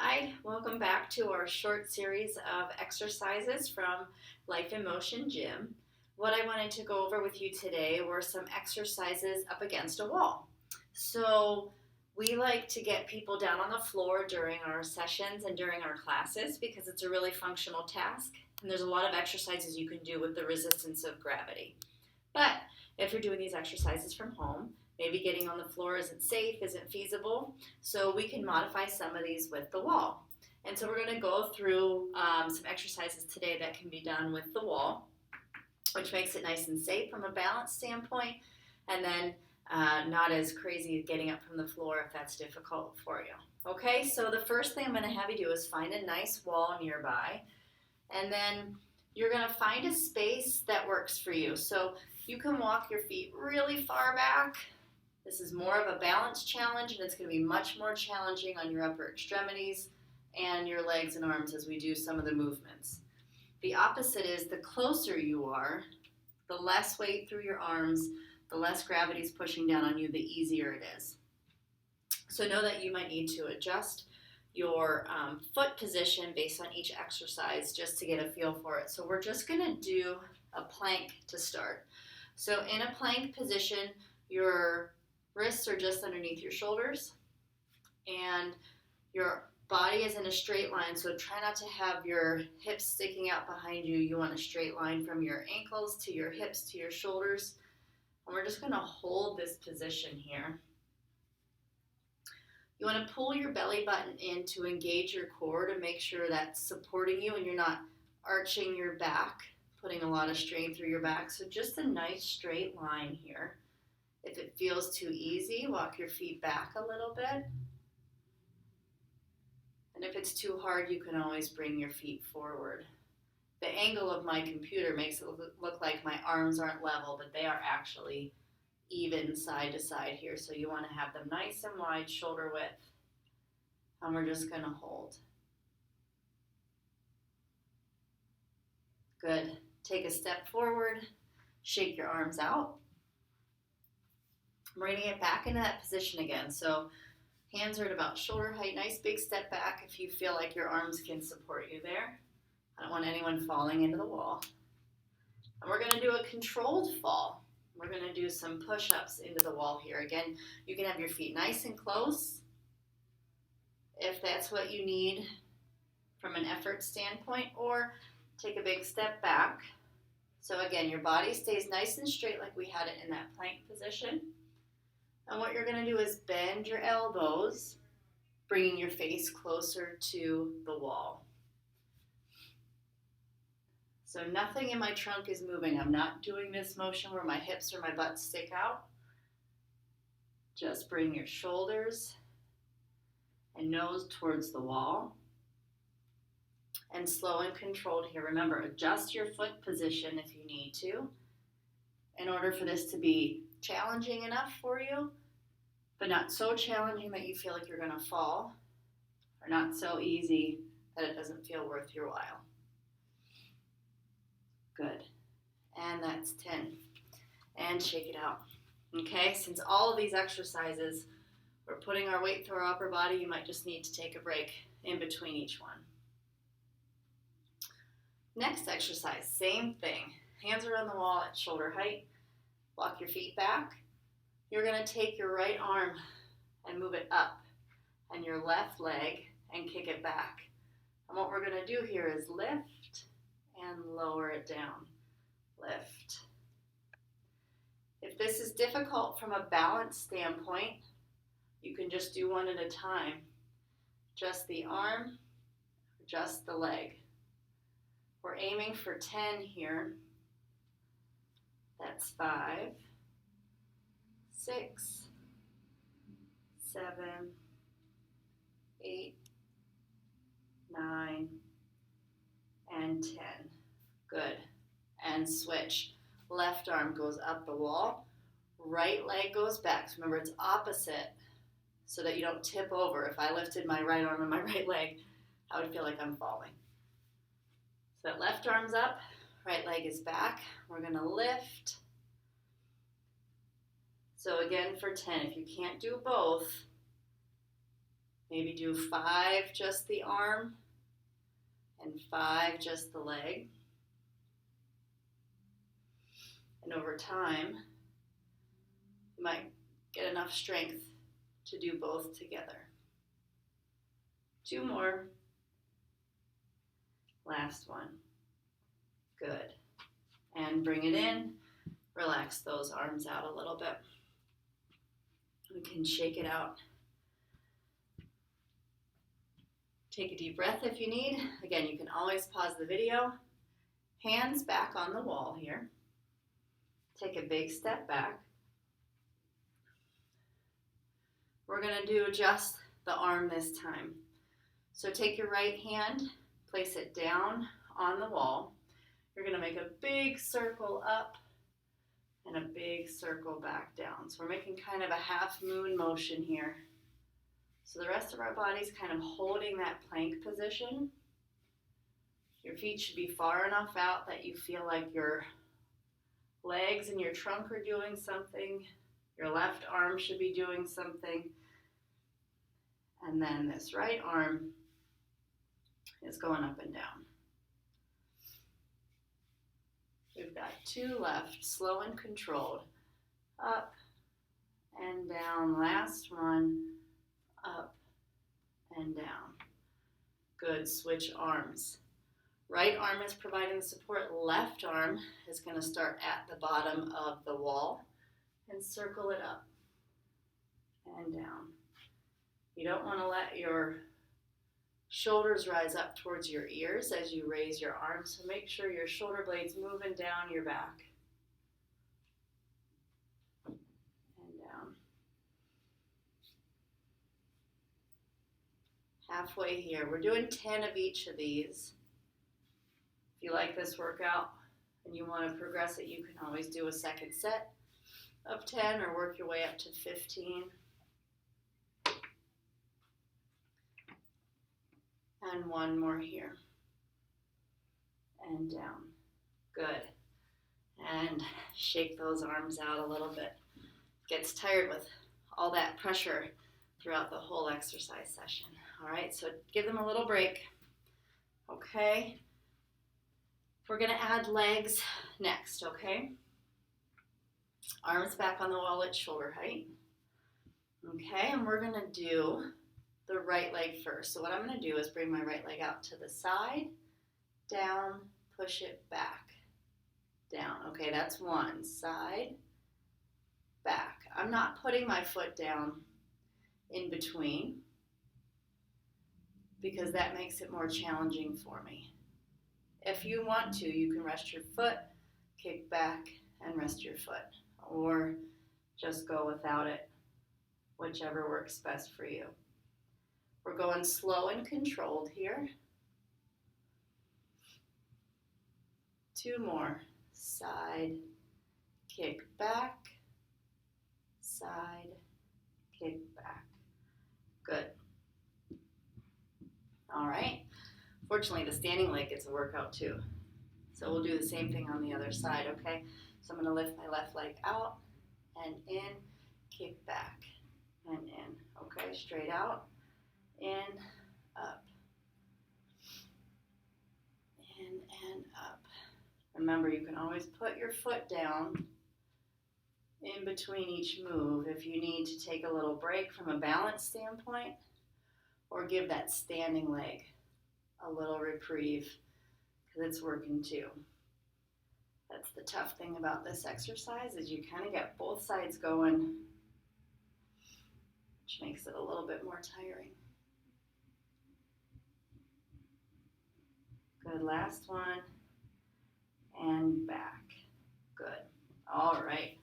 Hi, welcome back to our short series of exercises from Life in Motion Gym. What I wanted to go over with you today were some exercises up against a wall. So, we like to get people down on the floor during our sessions and during our classes because it's a really functional task, and there's a lot of exercises you can do with the resistance of gravity. But if you're doing these exercises from home, maybe getting on the floor isn't safe, isn't feasible, so we can modify some of these with the wall. And so we're going to go through some exercises today that can be done with the wall, which makes it nice and safe from a balance standpoint, and then not as crazy getting up from the floor if that's difficult for you. Okay, so the first thing I'm going to have you do is find a nice wall nearby, and then you're going to find a space that works for you. So you can walk your feet really far back. This is more of a balance challenge, and it's going to be much more challenging on your upper extremities and your legs and arms as we do some of the movements. The opposite is the closer you are, the less weight through your arms, the less gravity is pushing down on you, the easier it is. So know that you might need to adjust your foot position based on each exercise just to get a feel for it. So we're just going to do a plank to start. So in a plank position, your wrists are just underneath your shoulders and your body is in a straight line, so try not to have your hips sticking out behind you. You want a straight line from your ankles to your hips to your shoulders. And we're just going to hold this position here. You want to pull your belly button in to engage your core to make sure that's supporting you and you're not arching your back, putting a lot of strain through your back. So just a nice straight line here. If it feels too easy, walk your feet back a little bit. And if it's too hard, you can always bring your feet forward. The angle of my computer makes it look like my arms aren't level, but they are actually even side to side here. So you want to have them nice and wide, shoulder width. And we're just going to hold. Good. Take a step forward, shake your arms out. We're going to get back into that position again. So hands are at about shoulder height. Nice big step back if you feel like your arms can support you there. I don't want anyone falling into the wall. And we're going to do a controlled fall. We're going to do some push-ups into the wall here. Again, you can have your feet nice and close if that's what you need from an effort standpoint, or take a big step back. So again, your body stays nice and straight like we had it in that plank position. And what you're going to do is bend your elbows, bringing your face closer to the wall. So nothing in my trunk is moving. I'm not doing this motion where my hips or my butt stick out. Just bring your shoulders and nose towards the wall. And slow and controlled here. Remember, adjust your foot position if you need to in order for this to be challenging enough for you, but not so challenging that you feel like you're going to fall, or not so easy that it doesn't feel worth your while. Good. And that's 10. And shake it out. Okay, since all of these exercises, we're putting our weight through our upper body, you might just need to take a break in between each one. Next exercise, same thing. Hands are on the wall at shoulder height. Walk your feet back. You're going to take your right arm and move it up, and your left leg and kick it back. And what we're going to do here is lift and lower it down. Lift. If this is difficult from a balance standpoint, you can just do one at a time. Just the arm, just the leg. We're aiming for 10 here. That's 5, 6, 7, 8, 9, and 10. Good. And switch. Left arm goes up the wall. Right leg goes back. So remember, it's opposite so that you don't tip over. If I lifted my right arm and my right leg, I would feel like I'm falling. So that left arm's up, right leg is back. We're going to lift. So again for 10, if you can't do both, Maybe do 5 just the arm and 5 just the leg. And over time, you might get enough strength to do both together. 2 more. Last one. Good. And bring it in. Relax those arms out a little bit. We can shake it out. Take a deep breath if you need. Again, you can always pause the video. Hands back on the wall here. Take a big step back. We're going to do just the arm this time. So take your right hand, place it down on the wall. You're going to make a big circle up and a big circle back down. So we're making kind of a half moon motion here. So the rest of our body's kind of holding that plank position. Your feet should be far enough out that you feel like your legs and your trunk are doing something. Your left arm should be doing something. And then this right arm is going up and down. We've got 2 left, slow and controlled. Up and down. Last one. Up and down. Good. Switch arms. Right arm is providing the support. Left arm is going to start at the bottom of the wall and circle it up and down. You don't want to let your shoulders rise up towards your ears as you raise your arms, so make sure your shoulder blades moving down your back. And down. Halfway here. We're doing 10 of each of these. If you like this workout and you want to progress it, you can always do a second set of 10 or work your way up to 15. And 1 more here. And down. Good. And shake those arms out a little bit. Gets tired with all that pressure throughout the whole exercise session. All right, so give them a little break. Okay. We're going to add legs next, okay? Arms back on the wall at shoulder height. Okay, and we're going to do the right leg first. So what I'm going to do is bring my right leg out to the side, down, push it back, down. Okay, that's 1. Side, back. I'm not putting my foot down in between because that makes it more challenging for me. If you want to, you can rest your foot, kick back, and rest your foot. Or just go without it, whichever works best for you. We're going slow and controlled here. 2 more. Side, kick back, side, kick back. Good. All right. Fortunately, the standing leg gets a workout too. So we'll do the same thing on the other side, okay? So I'm going to lift my left leg out and in, kick back and in. Okay, straight out. In, up, in and up. Remember, you can always put your foot down in between each move if you need to take a little break from a balance standpoint or give that standing leg a little reprieve because it's working too. That's the tough thing about this exercise is you kind of get both sides going, which makes it a little bit more tiring. Good, last one, and back. Good. All right,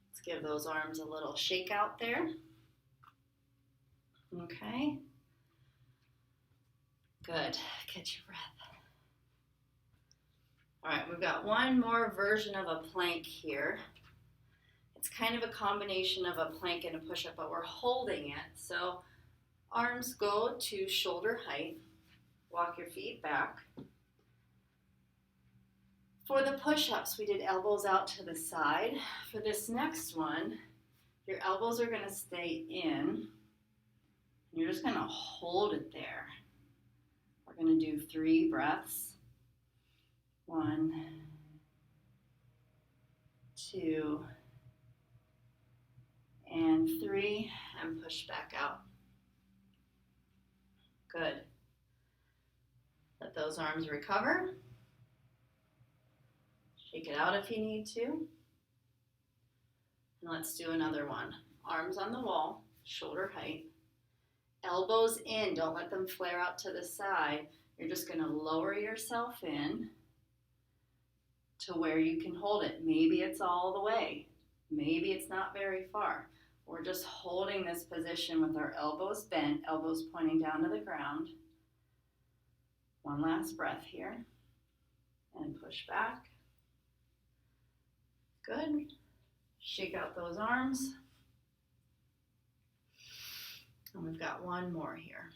let's give those arms a little shake out there. Okay. Good, catch your breath. All right, we've got one more version of a plank here. It's kind of a combination of a plank and a push-up, but we're holding it. So arms go to shoulder height. Walk your feet back. For the push-ups, we did elbows out to the side. For this next one, your elbows are going to stay in, You're just going to hold it there. We're going to do 3 breaths. 1, 2, and 3, and push back out. Good. Let those arms recover. Shake it out if you need to. And let's do another one. Arms on the wall, shoulder height. Elbows in, don't let them flare out to the side. You're just going to lower yourself in to where you can hold it. Maybe it's all the way. Maybe it's not very far. We're just holding this position with our elbows bent, elbows pointing down to the ground. One last breath here. And push back. Good. Shake out those arms. And we've got one more here.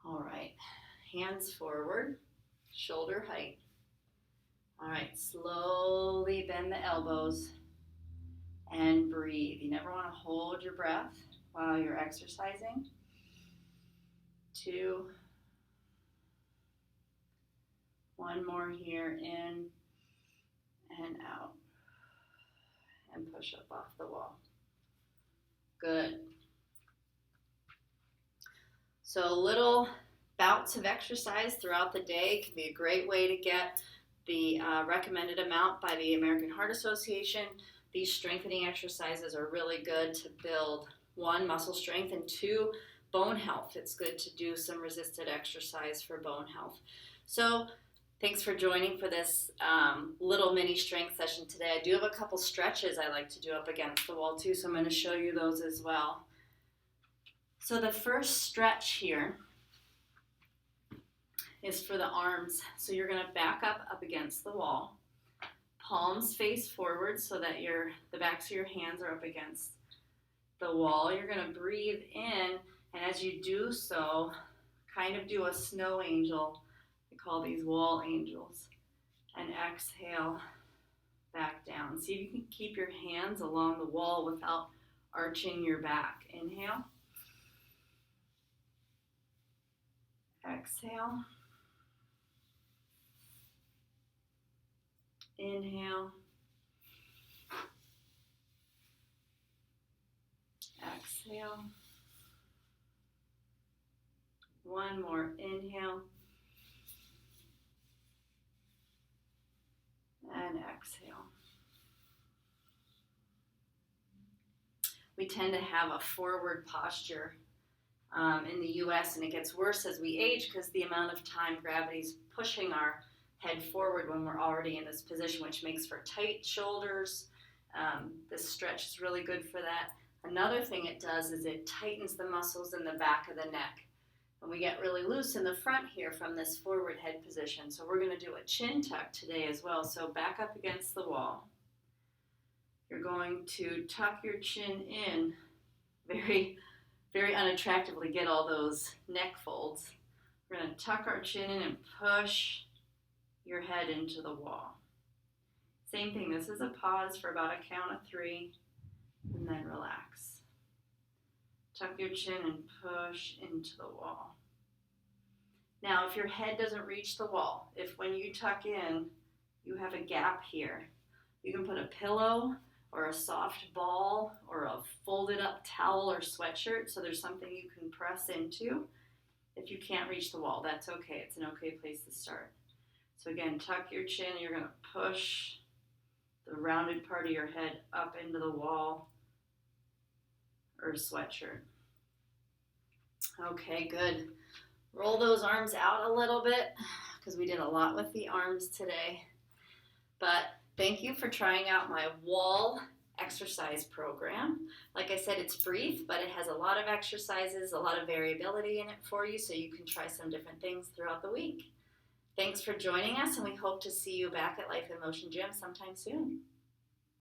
All right. Hands forward, shoulder height. All right. Slowly bend the elbows and breathe. You never want to hold your breath while you're exercising. 2. One more here, in and out. And push up off the wall. Good. So little bouts of exercise throughout the day can be a great way to get the recommended amount by the American Heart Association. These strengthening exercises are really good to build 1, muscle strength, and 2, bone health. It's good to do some resisted exercise for bone health. So thanks for joining for this little mini strength session today. I do have a couple stretches I like to do up against the wall too, so I'm going to show you those as well. So the first stretch here is for the arms. So you're going to back up against the wall. Palms face forward so that the backs of your hands are up against the wall. You're going to breathe in, and as you do so, kind of do a snow angel. We call these wall angels. And exhale back down. See if you can keep your hands along the wall without arching your back. Inhale. Exhale. Inhale. Exhale. One more. Inhale. And exhale. We tend to have a forward posture in the U.S. and it gets worse as we age because the amount of time gravity's pushing our head forward when we're already in this position, which makes for tight shoulders. This stretch is really good for that. Another thing it does is it tightens the muscles in the back of the neck. And we get really loose in the front here from this forward head position. So we're going to do a chin tuck today as well. So back up against the wall. You're going to tuck your chin in very, very unattractively. Get all those neck folds. We're going to tuck our chin in and push your head into the wall. Same thing. This is a pause for about a count of 3 and then relax. Tuck your chin and push into the wall. Now, if your head doesn't reach the wall, if when you tuck in, you have a gap here, you can put a pillow or a soft ball or a folded up towel or sweatshirt so there's something you can press into. If you can't reach the wall, that's okay. It's an okay place to start. So again, tuck your chin. You're going to push the rounded part of your head up into the wall or sweatshirt. Okay, good. Roll those arms out a little bit because we did a lot with the arms today. But thank you for trying out my wall exercise program. Like I said, it's brief, but it has a lot of exercises, a lot of variability in it for you, so you can try some different things throughout the week. Thanks for joining us, and we hope to see you back at Life in Motion Gym sometime soon.